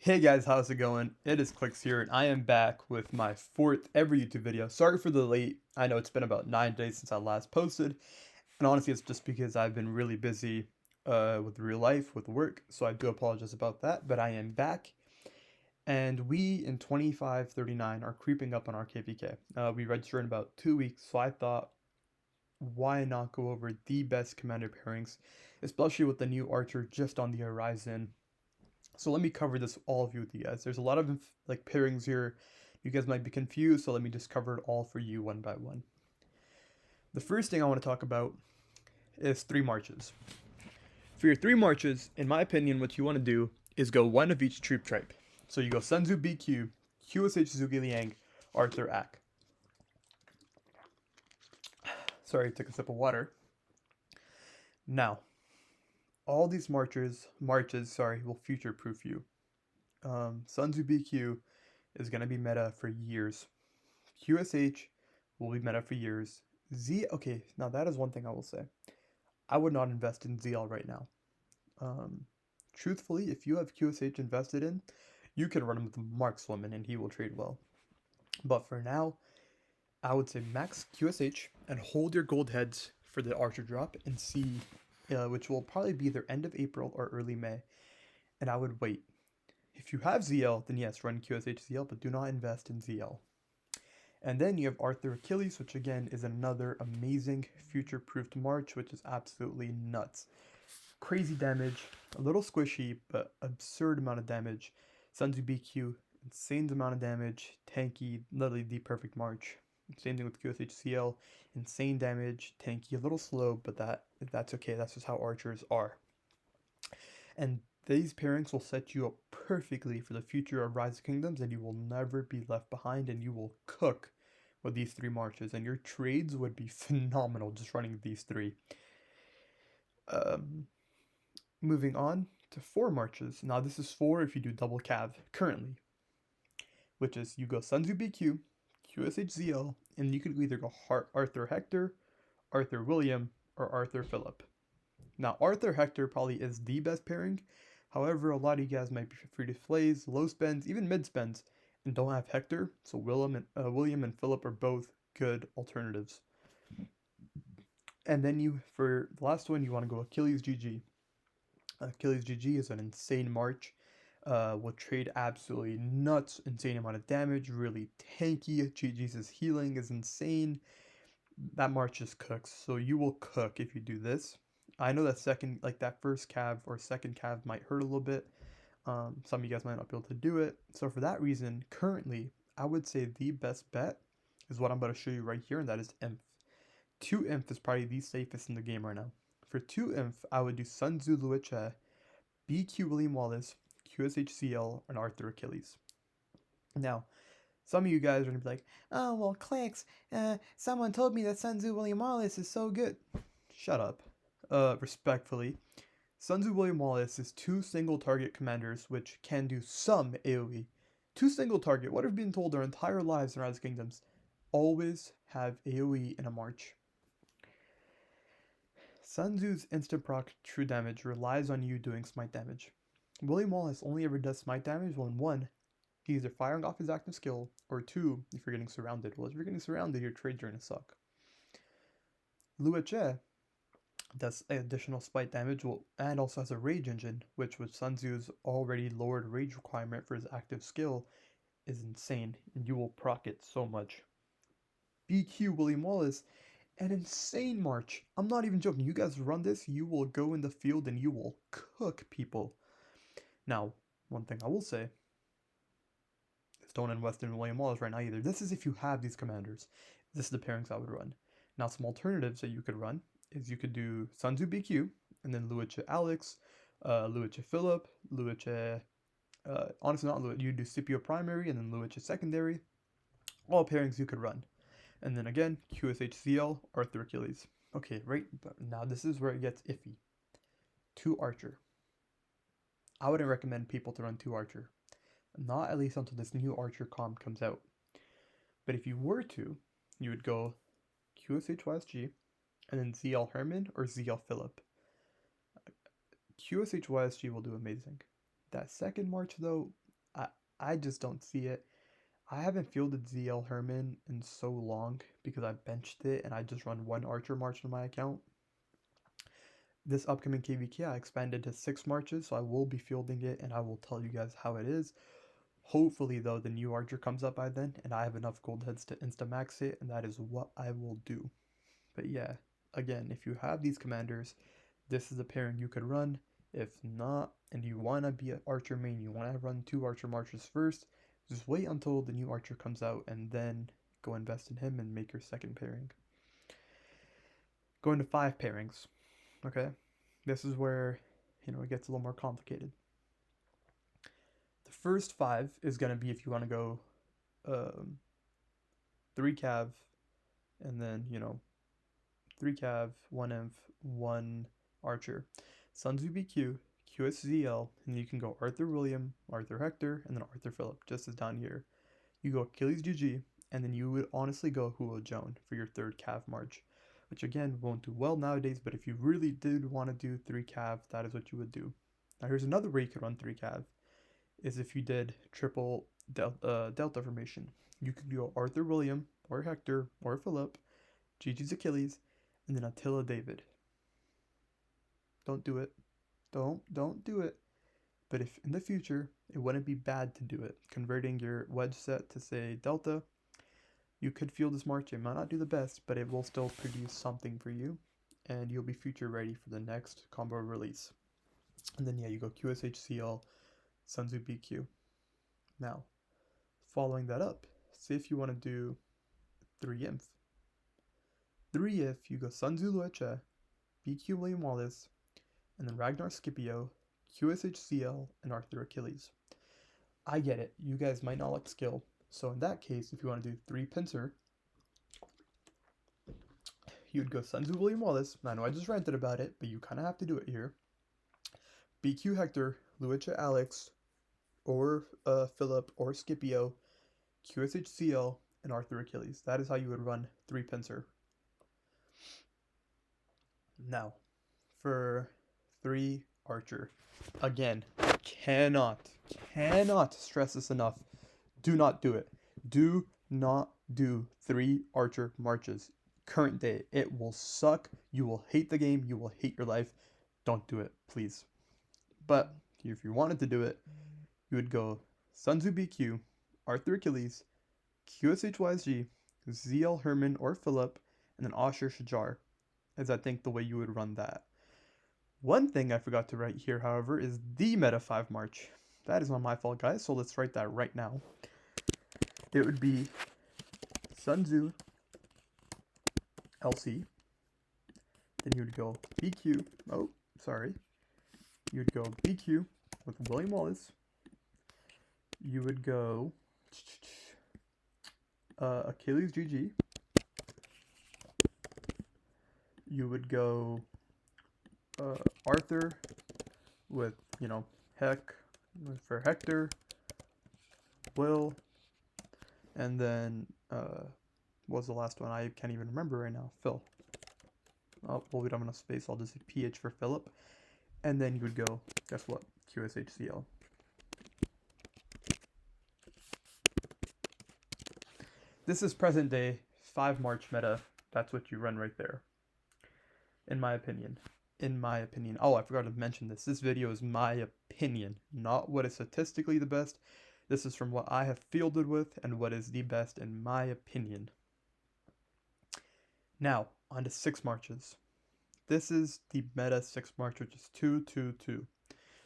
Hey guys, how's it going? It is Clicks here, and I am back with my fourth ever YouTube video. Sorry for the late. I know it's been about 9 days since I last posted, and honestly, it's just because I've been really busy with real life, with work, so I do apologize about that, but I am back, and we in 2539 are creeping up on our KVK. We register in about 2 weeks, so I thought, why not go over the best commander pairings, especially with the new archer just on the horizon. So let me cover this all of you with you guys. There's a lot of like pairings here. You guys might be confused, so let me just cover it all for you one by one. The first thing I want to talk about is 3 marches. For your 3 marches, in my opinion, what you want to do is go one of each troop type. So you go Sun Tzu BQ, QSH Zhuge Liang, Arthur Ak. Sorry, I took a sip of water. Now, all these marches, will future-proof you. Sun Tzu BQ is going to be meta for years. QSH will be meta for years. Okay, now that is one thing I will say. I would not invest in ZL right now. Truthfully, if you have QSH invested in, you can run him with Markswoman and he will trade well. But for now, I would say max QSH and hold your gold heads for the Archer drop and see, which will probably be either end of April or early May. And I would wait. If you have ZL, then yes, run QSH ZL, but do not invest in ZL. And then you have Arthur Achilles, which again is another amazing future-proofed march, which is absolutely nuts. Crazy damage, a little squishy, but absurd amount of damage. Sun Tzu BQ, insane amount of damage, tanky, literally the perfect march. Same thing with QSH CL, insane damage, tanky, a little slow, but that's okay. That's just how archers are. And these pairings will set you up perfectly for the future of Rise of Kingdoms, and you will never be left behind, and you will cook with these 3 marches, and your trades would be phenomenal just running these 3. Um, Moving on to 4 marches. Now this is 4 if you do double cav currently, which is you go Sun Tzu BQ, QSH ZL, and you could either go Arthur Hector, Arthur William, or Arthur Philip. Now, Arthur Hector probably is the best pairing. However, a lot of you guys might be free to plays, low spends, even mid spends, and don't have Hector. So William and Philip are both good alternatives. And then for the last one, you want to go Achilles GG. Achilles GG is an insane march. Will trade absolutely nuts, insane amount of damage, really tanky. GG's healing is insane. That march just cooks. So you will cook if you do this. I know that first cav or second cav might hurt a little bit. Some of you guys might not be able to do it. So for that reason, currently, I would say the best bet is what I'm about to show you right here, and that is Inf. 2 Inf is probably the safest in the game right now. For 2 Inf, I would do Sun Tzu Luiche, BQ William Wallace, QSHCL, and Arthur Achilles. Now, some of you guys are going to be like, oh, well, Clicks, someone told me that Sun Tzu William Wallace is so good. Shut up. Respectfully, Sun Tzu William Wallace is 2 single target commanders which can do some AoE. 2 single target, what have been told our entire lives in Rise of Kingdoms, always have AoE in a march. Sun Tzu's instant proc true damage relies on you doing smite damage. William Wallace only ever does smite damage when 1, he's either firing off his active skill, or 2, if you're getting surrounded. Well, if you're getting surrounded, your trades are going to suck. Luiche does additional spite damage and also has a rage engine, which with Sun Tzu's already lowered rage requirement for his active skill is insane, and you will proc it so much. BQ William Wallace, an insane march. I'm not even joking. You guys run this, you will go in the field and you will cook people. Now, one thing I will say is don't invest in William Wallace right now either. This is if you have these commanders. This is the pairings I would run. Now, some alternatives that you could run is you could do Sun Tzu BQ, and then Luiche Alex, Luiche Philip, Luiche, honestly not Luiche, you do Scipio primary, and then Luiche secondary. All pairings you could run. And then again, QSHCL, Arthur Achilles. Okay, right, but now this is where it gets iffy. 2 Archer. I wouldn't recommend people to run 2 Archer. Not at least until this new Archer comp comes out. But if you were to, you would go QSHYSG, and then ZL Herman or ZL Philip. QSHYSG will do amazing. That second march though, I I just don't see it. I haven't fielded ZL Herman in so long because I benched it and I just run one Archer March in my account. This upcoming KVK I expanded to 6 marches, so I will be fielding it and I will tell you guys how it is. Hopefully though the new Archer comes up by then and I have enough gold heads to insta-max it, and that is what I will do. But yeah, again, if you have these commanders, this is a pairing you could run. If not, and you want to be an Archer main, you want to run 2 Archer Marches first, just wait until the new Archer comes out and then go invest in him and make your second pairing. Going to 5 pairings, okay? This is where, it gets a little more complicated. The first 5 is going to be if you want to go 3 cav and then, 3 cav, 1 inf, 1 archer. Sun Tzu BQ, QSZL, and you can go Arthur William, Arthur Hector, and then Arthur Philip, just as down here. You go Achilles GG, and then you would honestly go Huo Joan for your 3rd cav march, which again won't do well nowadays, but if you really did want to do 3 cav, that is what you would do. Now here's another way you could run 3 cav, is if you did triple delta formation. You could go Arthur William, or Hector, or Philip, GG's Achilles, and then Attila David. Don't do it. Don't do it. But if in the future, it wouldn't be bad to do it. Converting your wedge set to, say, Delta, you could feel this march. It might not do the best, but it will still produce something for you, and you'll be future ready for the next combo release. And then, yeah, you go QSHCL, Sun Tzu BQ. Now, following that up, say if you want to do 3 inf. 3 if you go Sun Tzu Lueche, BQ William Wallace, and then Ragnar Scipio, QSHCL, and Arthur Achilles. I get it, you guys might not like skill, so in that case, if you want to do 3 pincer, you'd go Sun Tzu William Wallace. I know I just ranted about it, but you kind of have to do it here. BQ Hector, Lueche Alex, or Philip, or Scipio, QSHCL, and Arthur Achilles. That is how you would run 3 pincer. Now, for 3 archer. Again, cannot stress this enough. Do not do it. Do not do 3 archer marches. Current day, it will suck. You will hate the game. You will hate your life. Don't do it, please. But if you wanted to do it, you would go Sun Tzu BQ, Arthur Achilles, QSHYSG, ZL Herman or Philip, and then Asher Shajar, is I think the way you would run that. One thing I forgot to write here, however, is the Meta 5 March. That is not my fault, guys, so let's write that right now. It would be Sun Tzu LC. Then you would go BQ. Oh, sorry. You would go BQ with William Wallace. You would go Achilles GG. You would go Arthur with, Heck for Hector, Will, and then what was the last one? I can't even remember right now. Phil. Oh, well, we don't have enough space. I'll just say PH for Philip. And then you would go, guess what? QSHCL. This is present day 5 March meta. That's what you run right there. In my opinion. Oh, I forgot to mention this. This video is my opinion, not what is statistically the best. This is from what I have fielded with and what is the best in my opinion. Now, on to 6 marches. This is the meta 6 march, which is 2-2-2.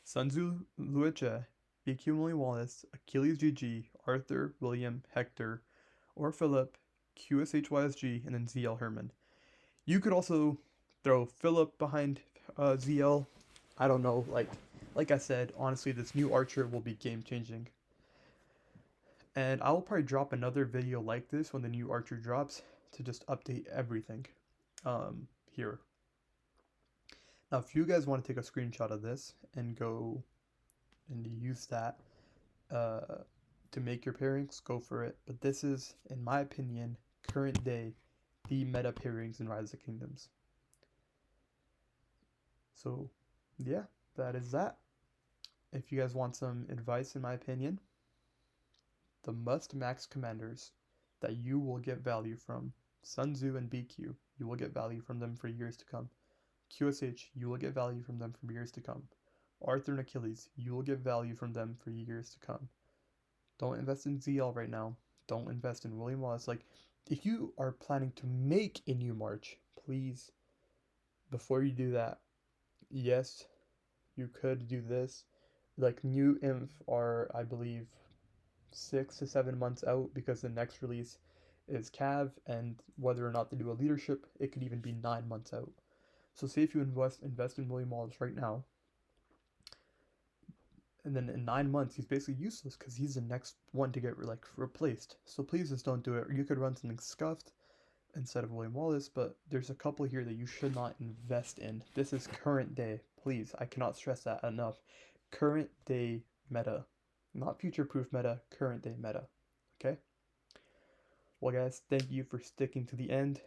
Sun Tzu Lueche, BQ William Wallace, Achilles GG, Arthur, William, Hector, or Philip, QSHYSG, and then ZL Herman. You could also throw Philip behind ZL. I don't know, like I said, honestly, this new Archer will be game-changing. And I will probably drop another video like this when the new Archer drops to just update everything here. Now, if you guys want to take a screenshot of this and go and use that to make your pairings, go for it. But this is, in my opinion, current day, the meta pairings in Rise of Kingdoms. So, yeah, that is that. If you guys want some advice, in my opinion, the must max commanders that you will get value from. Sun Tzu and BQ, you will get value from them for years to come. QSH, you will get value from them for years to come. Arthur and Achilles, you will get value from them for years to come. Don't invest in ZL right now. Don't invest in William Wallace. Like, if you are planning to make a new March, please, before you do that, yes, you could do this. Like, new inf are, I believe, 6 to 7 months out because the next release is Cav, and whether or not they do a leadership, it could even be 9 months out. So say if you invest in William Wallace right now, and then in 9 months he's basically useless because he's the next one to get like replaced. So please just don't do it. Or you could run something scuffed instead of William Wallace, but there's a couple here that you should not invest in. This is current day. Please, I cannot stress that enough. Current day meta, not future proof meta, current day meta. Okay? Well, guys, thank you for sticking to the end.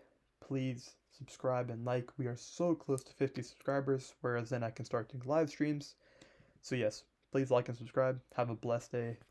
Please subscribe and like. We are so close to 50 subscribers, whereas then I can start doing live streams. So, yes, please like and subscribe. Have a blessed day.